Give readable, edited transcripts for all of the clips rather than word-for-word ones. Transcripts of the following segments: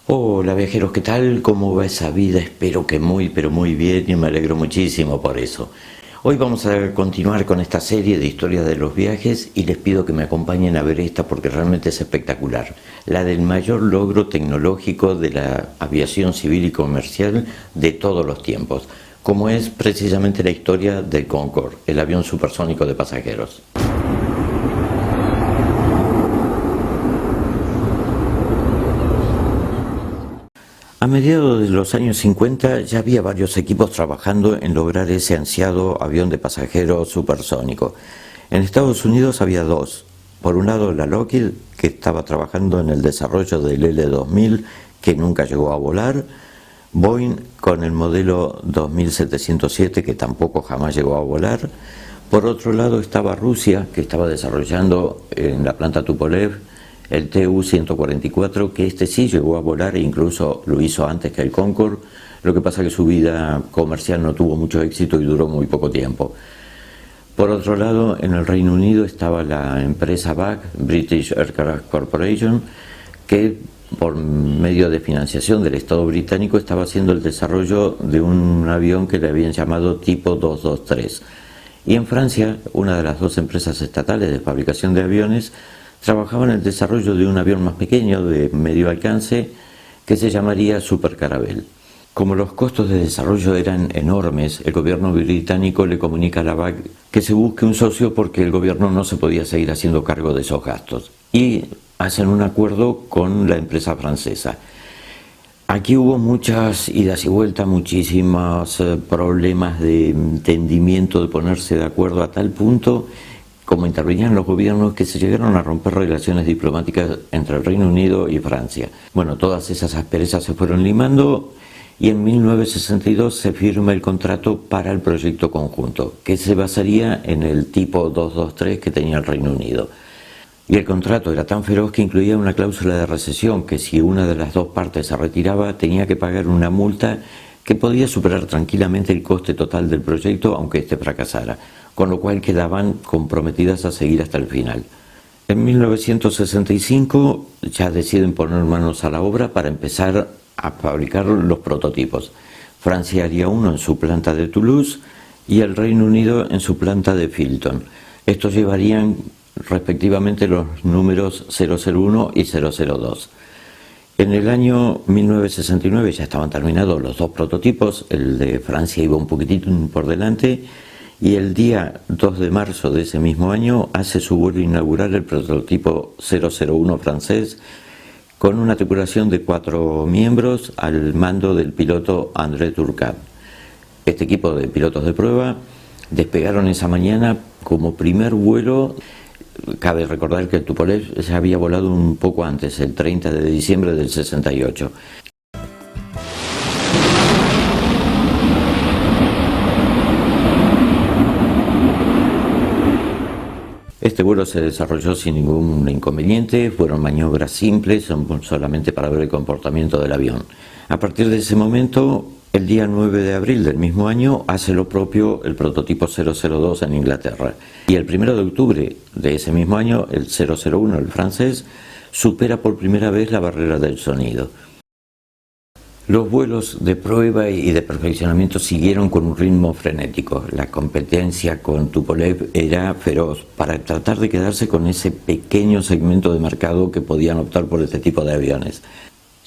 Hola viajeros, ¿qué tal? ¿Cómo va esa vida? Espero que muy, pero muy bien y me alegro muchísimo por eso. Hoy vamos a continuar con esta serie de historias de los viajes y les pido que me acompañen a ver esta porque realmente es espectacular. La del mayor logro tecnológico de la aviación civil y comercial de todos los tiempos, como es precisamente la historia del Concorde, el avión supersónico de pasajeros. A mediados de los años 50 ya había varios equipos trabajando en lograr ese ansiado avión de pasajeros supersónico. En Estados Unidos había dos. Por un lado la Lockheed, que estaba trabajando en el desarrollo del L-2000, que nunca llegó a volar. Boeing con el modelo 2707, que tampoco jamás llegó a volar. Por otro lado estaba Rusia, que estaba desarrollando en la planta Tupolev el Tu-144, que este sí llegó a volar e incluso lo hizo antes que el Concorde. Lo que pasa es que su vida comercial no tuvo mucho éxito y duró muy poco tiempo. Por otro lado, en el Reino Unido estaba la empresa BAC, British Aircraft Corporation, que por medio de financiación del Estado británico estaba haciendo el desarrollo de un avión que le habían llamado tipo 223. Y en Francia, una de las dos empresas estatales de fabricación de aviones trabajaba en el desarrollo de un avión más pequeño de medio alcance que se llamaría Super Caravelle. Como los costos de desarrollo eran enormes, el gobierno británico le comunica a la BAC que se busque un socio porque el gobierno no se podía seguir haciendo cargo de esos gastos. Y hacen un acuerdo con la empresa francesa. Aquí hubo muchas idas y vueltas, muchísimos problemas de entendimiento, de ponerse de acuerdo a tal punto como intervenían los gobiernos que se llegaron a romper relaciones diplomáticas entre el Reino Unido y Francia. Bueno, todas esas asperezas se fueron limando y en 1962 se firma el contrato para el proyecto conjunto, que se basaría en el tipo 223 que tenía el Reino Unido. Y el contrato era tan feroz que incluía una cláusula de recesión, que si una de las dos partes se retiraba tenía que pagar una multa que podía superar tranquilamente el coste total del proyecto aunque éste fracasara, con lo cual quedaban comprometidas a seguir hasta el final. En 1965 ya deciden poner manos a la obra para empezar a fabricar los prototipos. Francia haría uno en su planta de Toulouse y el Reino Unido en su planta de Filton. Estos llevarían respectivamente los números 001 y 002. En el año 1969 ya estaban terminados los dos prototipos, el de Francia iba un poquitito por delante, y el día 2 de marzo de ese mismo año hace su vuelo inaugural el prototipo 001 francés, con una tripulación de 4 miembros al mando del piloto André Turcat. Este equipo de pilotos de prueba despegaron esa mañana como primer vuelo. Cabe recordar que el Tupolev se había volado un poco antes, el 30 de diciembre del 68. Este vuelo se desarrolló sin ningún inconveniente, fueron maniobras simples, solamente para ver el comportamiento del avión. A partir de ese momento, el día 9 de abril del mismo año, hace lo propio el prototipo 002 en Inglaterra. Y el 1 de octubre de ese mismo año, el 001, el francés, supera por primera vez la barrera del sonido. Los vuelos de prueba y de perfeccionamiento siguieron con un ritmo frenético. La competencia con Tupolev era feroz para tratar de quedarse con ese pequeño segmento de mercado que podían optar por este tipo de aviones.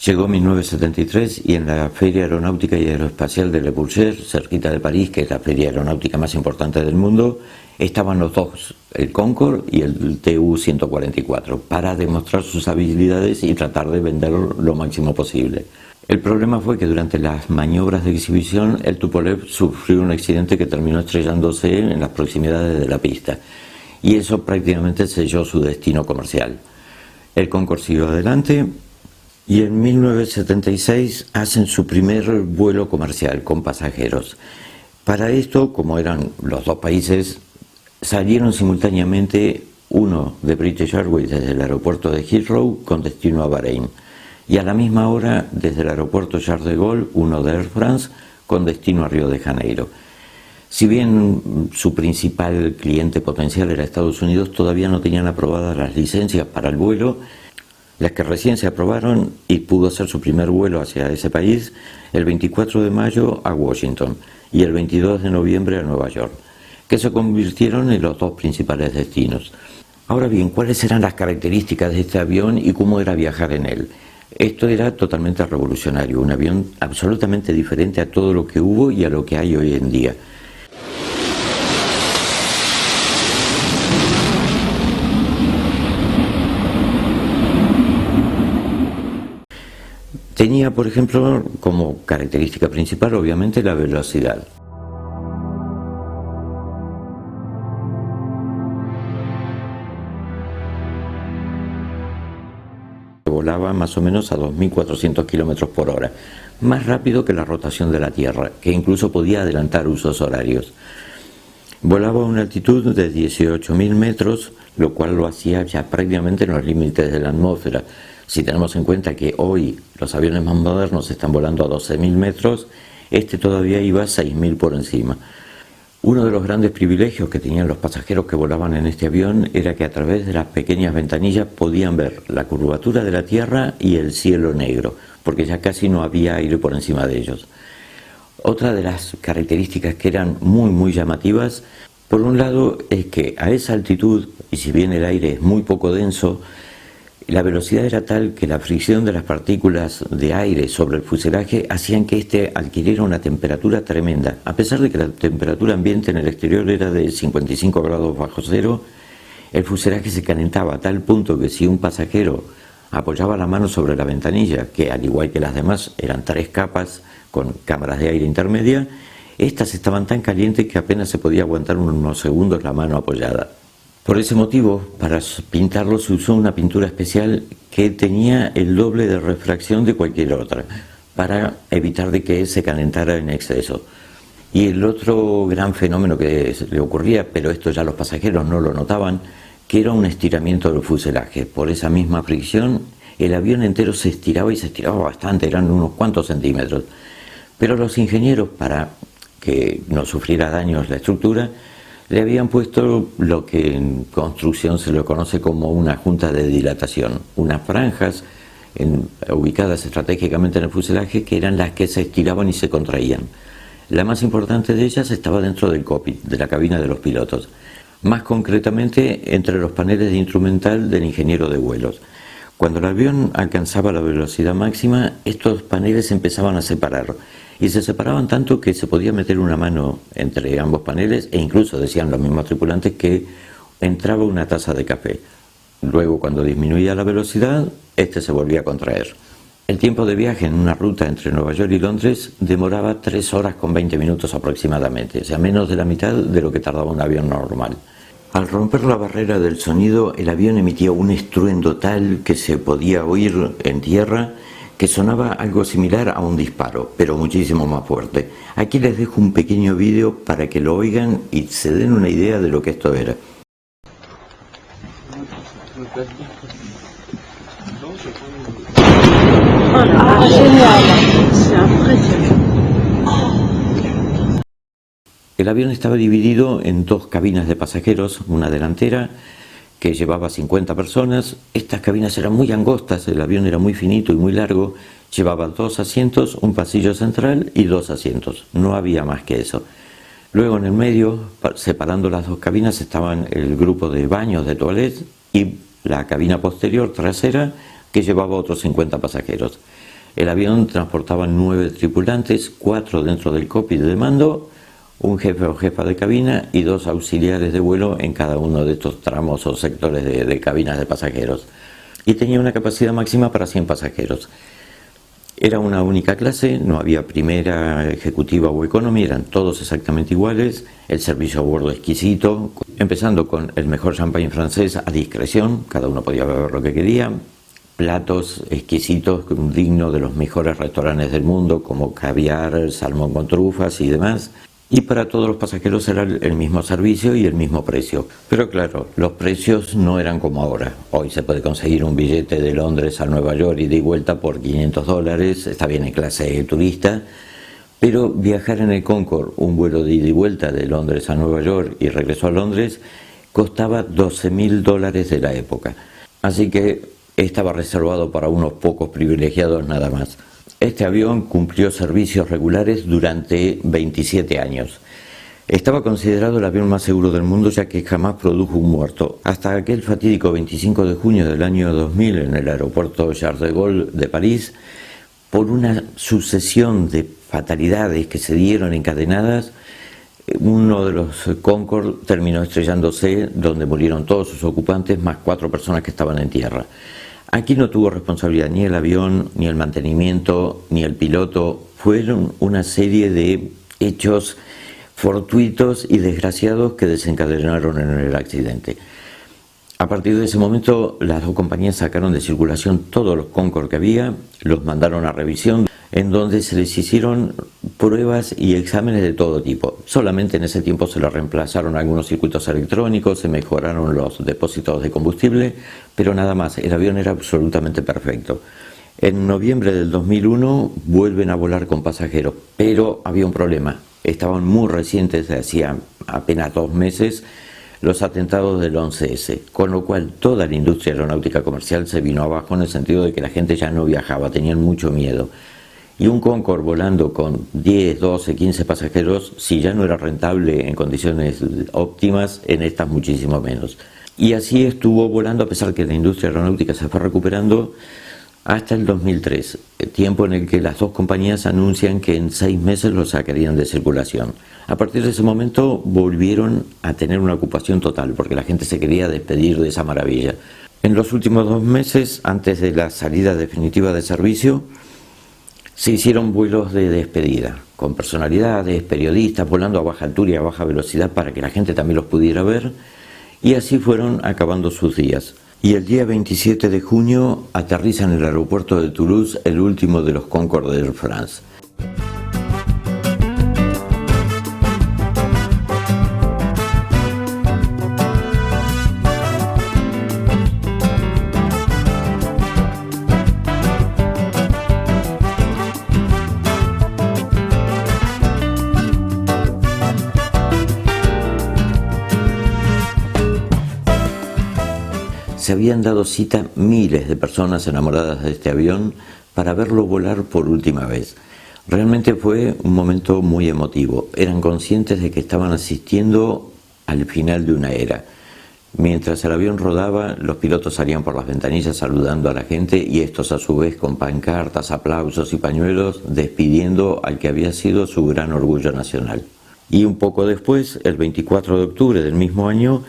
Llegó 1973 y en la Feria Aeronáutica y Aeroespacial de Le Bourget, cerquita de París, que es la feria aeronáutica más importante del mundo, estaban los dos, el Concorde y el Tu-144, para demostrar sus habilidades y tratar de venderlo lo máximo posible. El problema fue que durante las maniobras de exhibición el Tupolev sufrió un accidente que terminó estrellándose en las proximidades de la pista y eso prácticamente selló su destino comercial. El Concorde siguió adelante y en 1976 hacen su primer vuelo comercial con pasajeros. Para esto, como eran los dos países, salieron simultáneamente uno de British Airways desde el aeropuerto de Heathrow con destino a Bahrein y a la misma hora desde el aeropuerto Charles de Gaulle uno de Air France con destino a Río de Janeiro. Si bien su principal cliente potencial era Estados Unidos, todavía no tenían aprobadas las licencias para el vuelo las que recién se aprobaron y pudo hacer su primer vuelo hacia ese país el 24 de mayo a Washington y el 22 de noviembre a Nueva York, que se convirtieron en los dos principales destinos. Ahora bien, ¿cuáles eran las características de este avión y cómo era viajar en él? Esto era totalmente revolucionario, un avión absolutamente diferente a todo lo que hubo y a lo que hay hoy en día. Tenía, por ejemplo, como característica principal, obviamente, la velocidad. Volaba más o menos a 2.400 kilómetros por hora, más rápido que la rotación de la Tierra, que incluso podía adelantar usos horarios. Volaba a una altitud de 18.000 metros, lo cual lo hacía ya prácticamente en los límites de la atmósfera. Si tenemos en cuenta que hoy los aviones más modernos están volando a 12.000 metros, este todavía iba a 6.000 por encima. Uno de los grandes privilegios que tenían los pasajeros que volaban en este avión era que a través de las pequeñas ventanillas podían ver la curvatura de la Tierra y el cielo negro, porque ya casi no había aire por encima de ellos. Otra de las características que eran muy llamativas, por un lado, es que a esa altitud, y si bien el aire es muy poco denso, la velocidad era tal que la fricción de las partículas de aire sobre el fuselaje hacían que éste adquiriera una temperatura tremenda. A pesar de que la temperatura ambiente en el exterior era de 55 grados bajo cero, el fuselaje se calentaba a tal punto que si un pasajero apoyaba la mano sobre la ventanilla, que al igual que las demás eran 3 capas con cámaras de aire intermedia, estas estaban tan calientes que apenas se podía aguantar unos segundos la mano apoyada. Por ese motivo, para pintarlo se usó una pintura especial que tenía el doble de refracción de cualquier otra, para evitar de que se calentara en exceso. Y el otro gran fenómeno que le ocurría, pero esto ya los pasajeros no lo notaban, que era un estiramiento del fuselaje. Por esa misma fricción, el avión entero se estiraba y se estiraba bastante, eran unos cuantos centímetros. Pero los ingenieros, para que no sufriera daños la estructura, le habían puesto lo que en construcción se lo conoce como una junta de dilatación, unas franjas ubicadas estratégicamente en el fuselaje que eran las que se estiraban y se contraían. La más importante de ellas estaba dentro del cockpit, de la cabina de los pilotos, más concretamente entre los paneles de instrumental del ingeniero de vuelos. Cuando el avión alcanzaba la velocidad máxima, estos paneles empezaban a separar. Y se separaban tanto que se podía meter una mano entre ambos paneles e incluso decían los mismos tripulantes que entraba una taza de café. Luego, cuando disminuía la velocidad, este se volvía a contraer. El tiempo de viaje en una ruta entre Nueva York y Londres demoraba 3 horas con 20 minutos aproximadamente, o sea, menos de la mitad de lo que tardaba un avión normal. Al romper la barrera del sonido, el avión emitía un estruendo tal que se podía oír en tierra, que sonaba algo similar a un disparo, pero muchísimo más fuerte. Aquí les dejo un pequeño vídeo para que lo oigan y se den una idea de lo que esto era. El avión estaba dividido en 2 cabinas de pasajeros, una delantera que llevaba 50 personas. Estas cabinas eran muy angostas, el avión era muy finito y muy largo, llevaba 2 asientos, un pasillo central y 2 asientos, no había más que eso. Luego en el medio, separando las 2 cabinas, estaban el grupo de baños de toilets y la cabina posterior trasera que llevaba otros 50 pasajeros. El avión transportaba 9 tripulantes, 4 dentro del cockpit de mando, un jefe o jefa de cabina y 2 auxiliares de vuelo en cada uno de estos tramos o sectores de cabinas de pasajeros. Y tenía una capacidad máxima para 100 pasajeros. Era una única clase, no había primera, ejecutiva o economy, eran todos exactamente iguales. El servicio a bordo exquisito, empezando con el mejor champagne francés a discreción, cada uno podía beber lo que quería. Platos exquisitos, dignos de los mejores restaurantes del mundo, como caviar, salmón con trufas y demás. Y para todos los pasajeros era el mismo servicio y el mismo precio. Pero claro, los precios no eran como ahora. Hoy se puede conseguir un billete de Londres a Nueva York ida y vuelta por $500, está bien en clase turista, pero viajar en el Concorde, un vuelo de ida y vuelta de Londres a Nueva York y regreso a Londres, costaba $12.000 de la época. Así que estaba reservado para unos pocos privilegiados nada más. Este avión cumplió servicios regulares durante 27 años. Estaba considerado el avión más seguro del mundo, ya que jamás produjo un muerto, hasta aquel fatídico 25 de junio del año 2000 en el aeropuerto Charles de Gaulle de París. Por una sucesión de fatalidades que se dieron encadenadas, uno de los Concorde terminó estrellándose, donde murieron todos sus ocupantes, más 4 personas que estaban en tierra. Aquí no tuvo responsabilidad ni el avión, ni el mantenimiento, ni el piloto. Fueron una serie de hechos fortuitos y desgraciados que desencadenaron en el accidente. A partir de ese momento, las dos compañías sacaron de circulación todos los Concorde que había, los mandaron a revisión, en donde se les hicieron pruebas y exámenes de todo tipo. Solamente en ese tiempo se les reemplazaron algunos circuitos electrónicos, se mejoraron los depósitos de combustible, pero nada más, el avión era absolutamente perfecto. En noviembre del 2001 vuelven a volar con pasajeros, pero había un problema. Estaban muy recientes, de hacía apenas 2 meses, los atentados del 11S, con lo cual toda la industria aeronáutica comercial se vino abajo en el sentido de que la gente ya no viajaba, tenían mucho miedo. Y un Concorde volando con 10, 12, 15 pasajeros, si ya no era rentable en condiciones óptimas, en estas muchísimo menos. Y así estuvo volando, a pesar que la industria aeronáutica se fue recuperando, hasta el 2003, tiempo en el que las dos compañías anuncian que en 6 meses lo sacarían de circulación. A partir de ese momento volvieron a tener una ocupación total, porque la gente se quería despedir de esa maravilla. En los últimos 2 meses, antes de la salida definitiva de servicio, se hicieron vuelos de despedida, con personalidades, periodistas, volando a baja altura y a baja velocidad para que la gente también los pudiera ver, y así fueron acabando sus días. Y el día 27 de junio aterriza en el aeropuerto de Toulouse el último de los Concorde de Air France. Se habían dado cita miles de personas enamoradas de este avión para verlo volar por última vez. Realmente fue un momento muy emotivo. Eran conscientes de que estaban asistiendo al final de una era. Mientras el avión rodaba, los pilotos salían por las ventanillas saludando a la gente y estos a su vez con pancartas, aplausos y pañuelos despidiendo al que había sido su gran orgullo nacional. Y un poco después, el 24 de octubre del mismo año,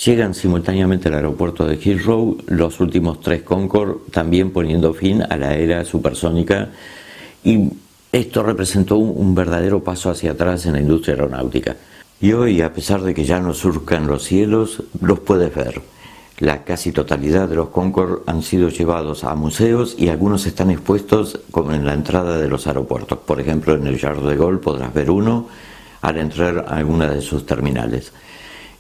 llegan simultáneamente al aeropuerto de Heathrow los últimos 3 Concorde, también poniendo fin a la era supersónica, y esto representó un verdadero paso hacia atrás en la industria aeronáutica. Y hoy, a pesar de que ya no surcan los cielos, los puedes ver. La casi totalidad de los Concorde han sido llevados a museos y algunos están expuestos como en la entrada de los aeropuertos. Por ejemplo, en el Charles de Gaulle podrás ver uno al entrar a alguna de sus terminales.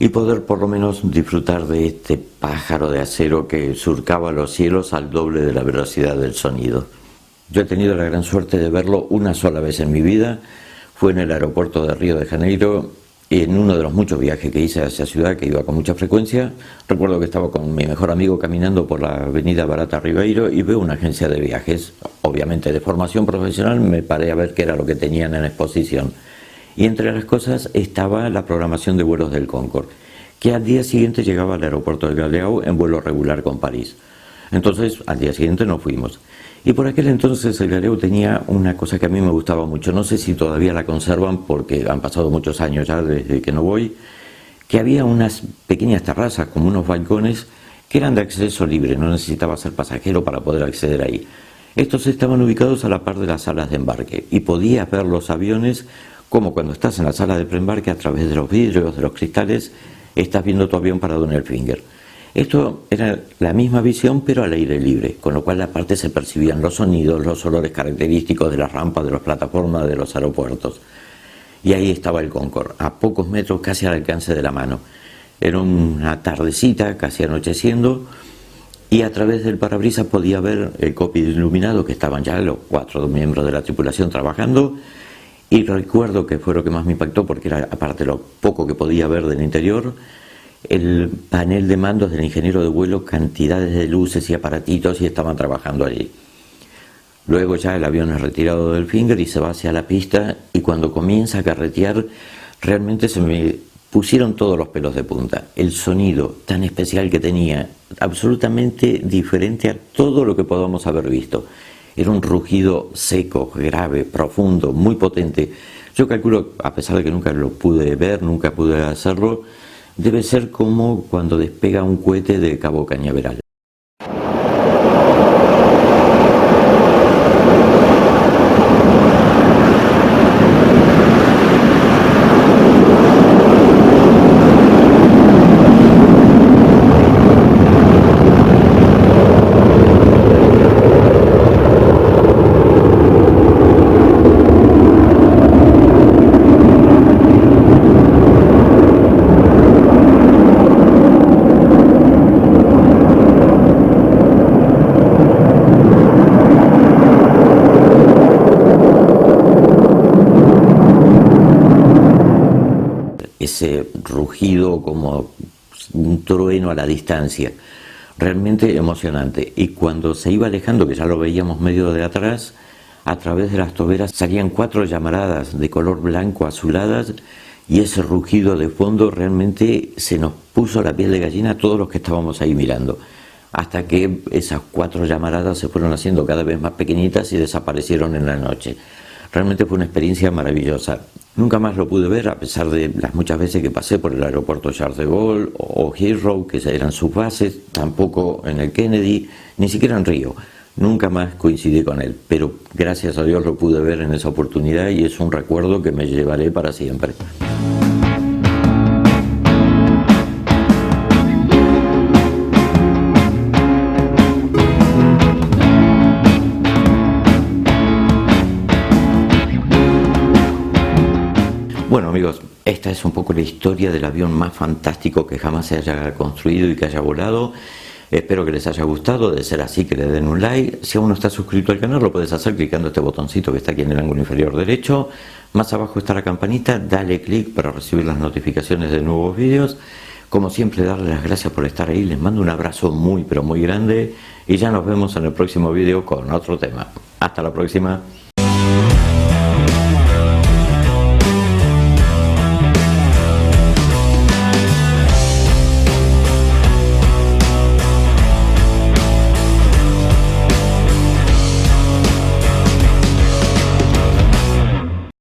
Y poder por lo menos disfrutar de este pájaro de acero que surcaba los cielos al doble de la velocidad del sonido. Yo he tenido la gran suerte de verlo una sola vez en mi vida, fue en el aeropuerto de Río de Janeiro, en uno de los muchos viajes que hice a esa ciudad, que iba con mucha frecuencia. Recuerdo que estaba con mi mejor amigo caminando por la avenida Barata Ribeiro y veo una agencia de viajes, obviamente de formación profesional, me paré a ver qué era lo que tenían en exposición. Y entre las cosas estaba la programación de vuelos del Concorde, que al día siguiente llegaba al aeropuerto de Galeão en vuelo regular con París. Entonces, al día siguiente nos fuimos. Y por aquel entonces el Galeão tenía una cosa que a mí me gustaba mucho, no sé si todavía la conservan porque han pasado muchos años ya desde que no voy, que había unas pequeñas terrazas, como unos balcones, que eran de acceso libre, no necesitaba ser pasajero para poder acceder ahí. Estos estaban ubicados a la par de las salas de embarque y podías ver los aviones como cuando estás en la sala de preembarque a través de los vidrios, de los cristales, estás viendo tu avión parado en el Finger. Esto era la misma visión pero al aire libre, con lo cual aparte se percibían los sonidos, los olores característicos de las rampas, de las plataformas, de los aeropuertos. Y ahí estaba el Concorde, a pocos metros, casi al alcance de la mano. Era una tardecita, casi anocheciendo, y a través del parabrisas podía ver el cockpit iluminado, que estaban ya los 4 miembros de la tripulación trabajando. Y recuerdo que fue lo que más me impactó porque era, aparte lo poco que podía ver del interior, el panel de mandos del ingeniero de vuelo, cantidades de luces y aparatitos, y estaban trabajando allí. Luego ya el avión es retirado del finger y se va hacia la pista, y cuando comienza a carretear realmente se me pusieron todos los pelos de punta. El sonido tan especial que tenía, absolutamente diferente a todo lo que podamos haber visto. Era un rugido seco, grave, profundo, muy potente. Yo calculo, a pesar de que nunca lo pude ver, nunca pude hacerlo, debe ser como cuando despega un cohete de Cabo Cañaveral. Ese rugido como un trueno a la distancia, realmente emocionante. Y cuando se iba alejando, que ya lo veíamos medio de atrás, a través de las toberas salían 4 llamaradas de color blanco azuladas, y ese rugido de fondo realmente se nos puso la piel de gallina a todos los que estábamos ahí mirando, hasta que esas 4 llamaradas se fueron haciendo cada vez más pequeñitas y desaparecieron en la noche. Realmente fue una experiencia maravillosa. Nunca más lo pude ver, a pesar de las muchas veces que pasé por el aeropuerto Charles de Gaulle o Heathrow, que eran sus bases, tampoco en el Kennedy, ni siquiera en Río. Nunca más coincidí con él, pero gracias a Dios lo pude ver en esa oportunidad, y es un recuerdo que me llevaré para siempre. Bueno amigos, esta es un poco la historia del avión más fantástico que jamás se haya construido y que haya volado. Espero que les haya gustado. De ser así, que le den un like. Si aún no estás suscrito al canal, lo puedes hacer clicando este botoncito que está aquí en el ángulo inferior derecho. Más abajo está la campanita, dale clic para recibir las notificaciones de nuevos vídeos. Como siempre, darles las gracias por estar ahí. Les mando un abrazo muy pero muy grande, y ya nos vemos en el próximo vídeo con otro tema. Hasta la próxima.